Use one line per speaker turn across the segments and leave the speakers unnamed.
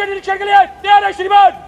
के निरीक्षण के लिए तैयार है श्रीमान।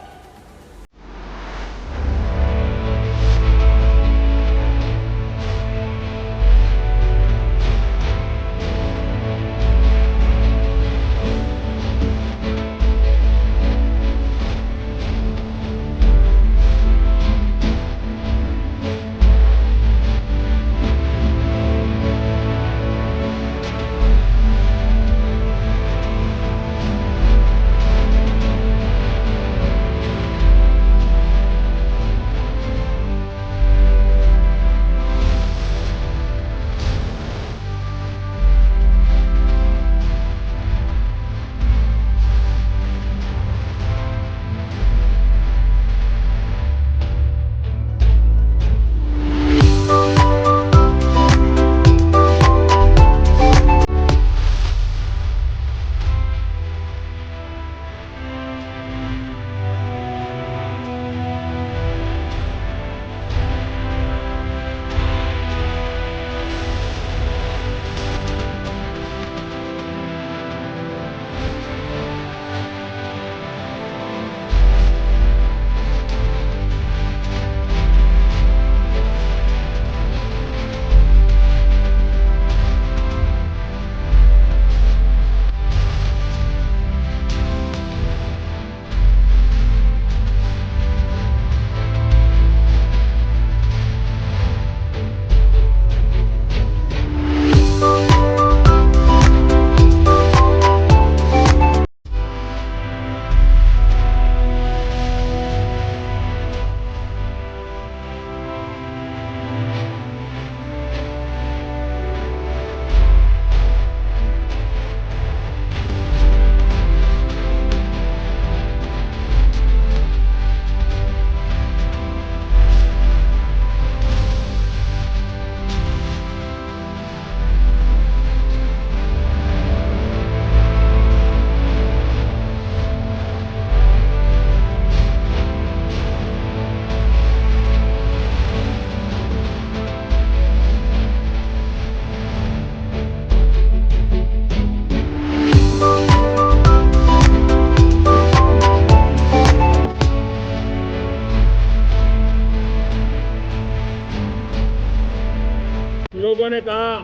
लोगों ने कहा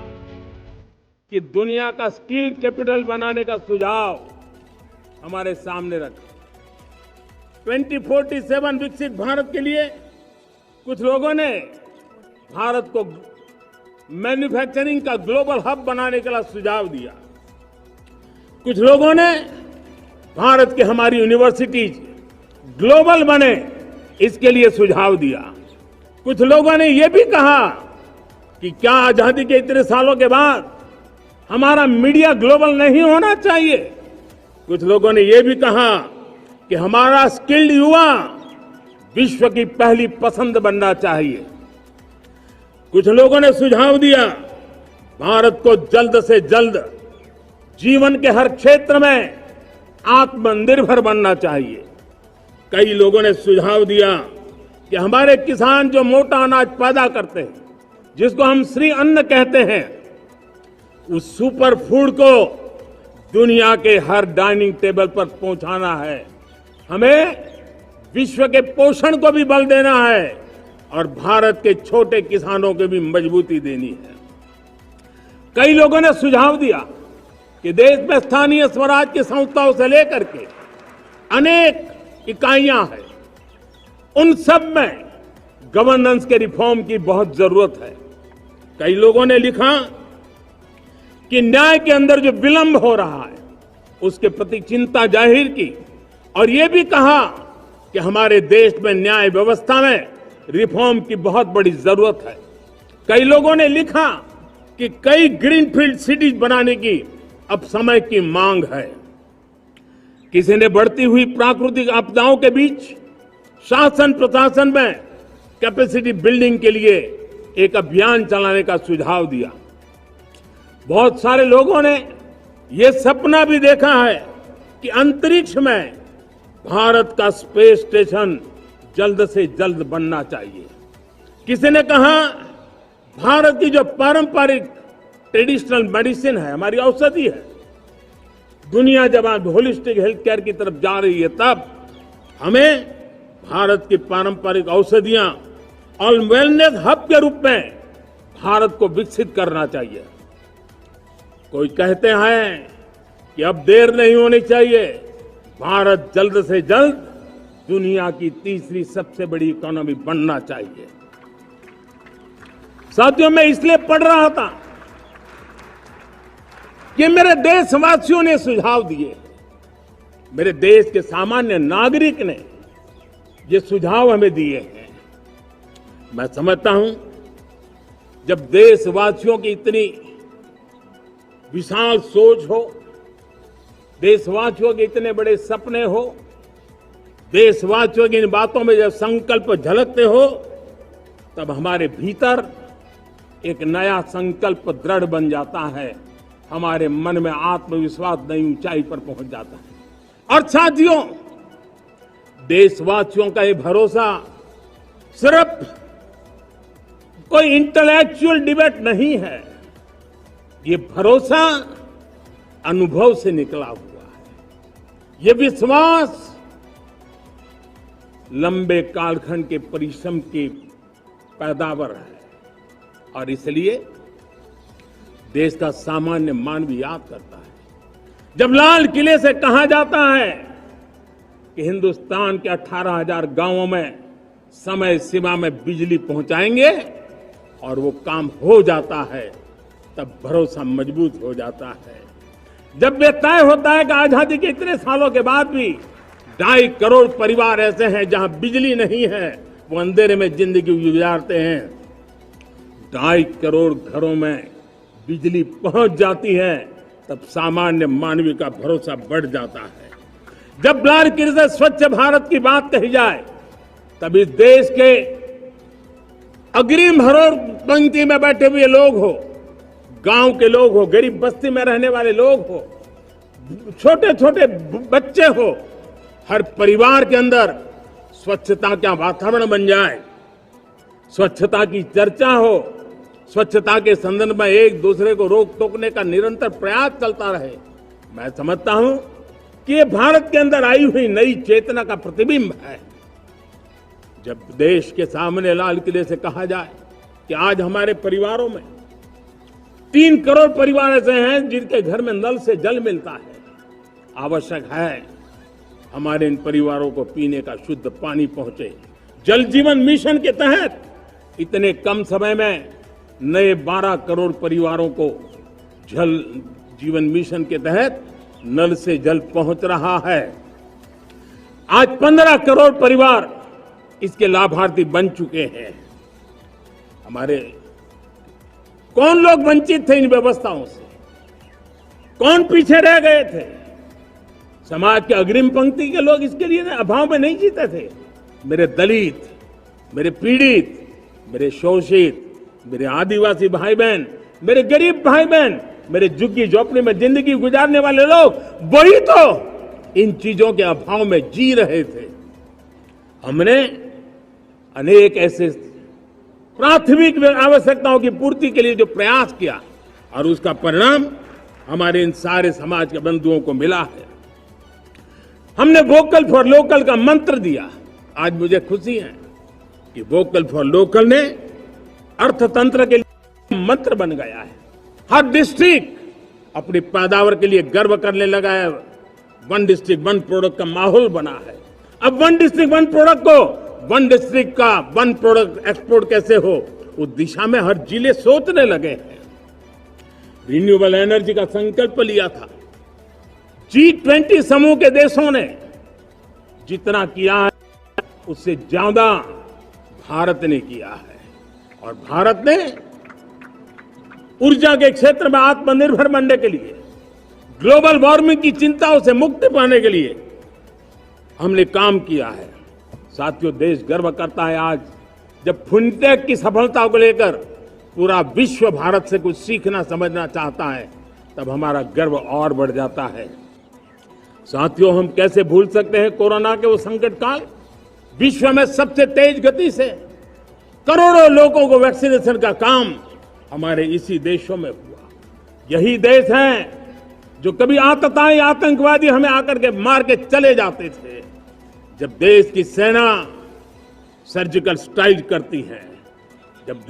कि दुनिया का स्किल कैपिटल बनाने का सुझाव हमारे सामने रखा। 2047 विकसित भारत के लिए कुछ लोगों ने भारत को मैन्युफैक्चरिंग का ग्लोबल हब बनाने का सुझाव दिया। कुछ लोगों ने भारत की हमारी यूनिवर्सिटीज ग्लोबल बने इसके लिए सुझाव दिया। कुछ लोगों ने यह भी कहा कि क्या आजादी के इतने सालों के बाद हमारा मीडिया ग्लोबल नहीं होना चाहिए। कुछ लोगों ने यह भी कहा कि हमारा स्किल्ड युवा विश्व की पहली पसंद बनना चाहिए। कुछ लोगों ने सुझाव दिया भारत को जल्द से जल्द जीवन के हर क्षेत्र में आत्मनिर्भर बनना चाहिए। कई लोगों ने सुझाव दिया कि हमारे किसान जो मोटा अनाज पैदा करते हैं, जिसको हम श्री अन्न कहते हैं, उस सुपर फूड को दुनिया के हर डाइनिंग टेबल पर पहुंचाना है। हमें विश्व के पोषण को भी बल देना है और भारत के छोटे किसानों को भी मजबूती देनी है। कई लोगों ने सुझाव दिया कि देश में स्थानीय स्वराज की संस्थाओं से लेकर के अनेक इकाइयां हैं, उन सब में गवर्नेंस के रिफॉर्म की बहुत जरूरत है। कई लोगों ने लिखा कि न्याय के अंदर जो विलंब हो रहा है उसके प्रति चिंता जाहिर की और ये भी कहा कि हमारे देश में न्याय व्यवस्था में रिफॉर्म की बहुत बड़ी जरूरत है। कई लोगों ने लिखा कि कई ग्रीनफील्ड सिटीज बनाने की अब समय की मांग है। किसी ने बढ़ती हुई प्राकृतिक आपदाओं के बीच शासन प्रशासन में कैपेसिटी बिल्डिंग के लिए एक अभियान चलाने का सुझाव दिया। बहुत सारे लोगों ने यह सपना भी देखा है कि अंतरिक्ष में भारत का स्पेस स्टेशन जल्द से जल्द बनना चाहिए। किसी ने कहा भारत की जो पारंपरिक ट्रेडिशनल मेडिसिन है, हमारी औषधि है, दुनिया जब आज होलिस्टिक हेल्थ केयर की तरफ जा रही है, तब हमें भारत की पारंपरिक औषधियां और वेलनेस हब के रूप में भारत को विकसित करना चाहिए। कोई कहते हैं कि अब देर नहीं होनी चाहिए, भारत जल्द से जल्द दुनिया की तीसरी सबसे बड़ी इकोनॉमी बनना चाहिए। साथियों, मैं इसलिए पढ़ रहा था कि मेरे देशवासियों ने सुझाव दिए, मेरे देश के सामान्य नागरिक ने ये सुझाव हमें दिए हैं। मैं समझता हूं, जब देशवासियों की इतनी विशाल सोच हो, देशवासियों के इतने बड़े सपने हो, देशवासियों की इन बातों में जब संकल्प झलकते हो, तब हमारे भीतर एक नया संकल्प दृढ़ बन जाता है, हमारे मन में आत्मविश्वास नई ऊंचाई पर पहुंच जाता है। और साथियों, देशवासियों का ये भरोसा सिर्फ कोई इंटेलेक्चुअल डिबेट नहीं है, ये भरोसा अनुभव से निकला हुआ है। ये विश्वास लंबे कालखंड के परिश्रम की पैदावार है, और इसलिए देश का सामान्य मानव याद करता है जब लाल किले से कहा जाता है कि हिंदुस्तान के 18,000 गांवों में समय सीमा में बिजली पहुंचाएंगे, और वो काम हो जाता है, तब भरोसा मजबूत हो जाता है। जब ये तय होता है कि आजादी के इतने सालों के बाद भी 2.5 करोड़ परिवार ऐसे हैं जहां बिजली नहीं है, वो अंधेरे में जिंदगी गुजारते हैं, 2.5 करोड़ घरों में बिजली पहुंच जाती है, तब सामान्य मानवीय का भरोसा बढ़ जाता है। जब लाल किले से स्वच्छ भारत की बात कही जाए, तब इस देश के अग्रिम हरोड़ पंक्ति में बैठे हुए लोग हो, गांव के लोग हो, गरीब बस्ती में रहने वाले लोग हो, छोटे छोटे बच्चे हो, हर परिवार के अंदर स्वच्छता का वातावरण बन जाए, स्वच्छता की चर्चा हो, स्वच्छता के संदर्भ में एक दूसरे को रोक टोकने का निरंतर प्रयास चलता रहे। मैं समझता हूं कि ये भारत के अंदर आई हुई नई चेतना का प्रतिबिंब है। जब देश के सामने लाल किले से कहा जाए कि आज हमारे परिवारों में 3 करोड़ परिवार ऐसे हैं जिनके घर में नल से जल मिलता है, आवश्यक है हमारे इन परिवारों को पीने का शुद्ध पानी पहुंचे। जल जीवन मिशन के तहत इतने कम समय में नए 12 करोड़ परिवारों को जल जीवन मिशन के तहत नल से जल पहुंच रहा है। आज 15 करोड़ परिवार इसके लाभार्थी बन चुके हैं। हमारे कौन लोग वंचित थे इन व्यवस्थाओं से, कौन पीछे रह गए थे? समाज के अग्रिम पंक्ति के लोग इसके लिए अभाव में नहीं जीते थे। मेरे दलित, मेरे पीड़ित, मेरे शोषित, मेरे आदिवासी भाई बहन, मेरे गरीब भाई बहन, मेरे झुग्गी झोपड़ी में जिंदगी गुजारने वाले लोग, वही तो इन चीजों के अभाव में जी रहे थे। हमने अनेक ऐसे प्राथमिक आवश्यकताओं की पूर्ति के लिए जो प्रयास किया, और उसका परिणाम हमारे इन सारे समाज के बंधुओं को मिला है। हमने वोकल फॉर लोकल का मंत्र दिया। आज मुझे खुशी है कि वोकल फॉर लोकल ने अर्थतंत्र के लिए मंत्र बन गया है। हर डिस्ट्रिक्ट अपनी पैदावार के लिए गर्व करने लगा है। 1 डिस्ट्रिक्ट 1 प्रोडक्ट का माहौल बना है। अब 1 डिस्ट्रिक्ट 1 प्रोडक्ट को 1 डिस्ट्रिक्ट का 1 प्रोडक्ट एक्सपोर्ट कैसे हो, उस दिशा में हर जिले सोचने लगे हैं। रिन्यूएबल एनर्जी का संकल्प लिया था। G20 समूह के देशों ने जितना किया है उससे ज्यादा भारत ने किया है, और भारत ने ऊर्जा के क्षेत्र में आत्मनिर्भर बनने के लिए, ग्लोबल वार्मिंग की चिंताओं से मुक्ति पाने के लिए हमने काम किया है। साथियों, देश गर्व करता है आज जब फिनटेक की सफलता को लेकर पूरा विश्व भारत से कुछ सीखना समझना चाहता है, तब हमारा गर्व और बढ़ जाता है। साथियों, हम कैसे भूल सकते हैं कोरोना के वो संकट काल। विश्व में सबसे तेज गति से करोड़ों लोगों को वैक्सीनेशन का काम हमारे इसी देशों में हुआ। यही देश हैं जो कभी आतताई आतंकवादी हमें आकर के मार के चले जाते थे, जब देश की सेना सर्जिकल स्ट्राइक करती है, जब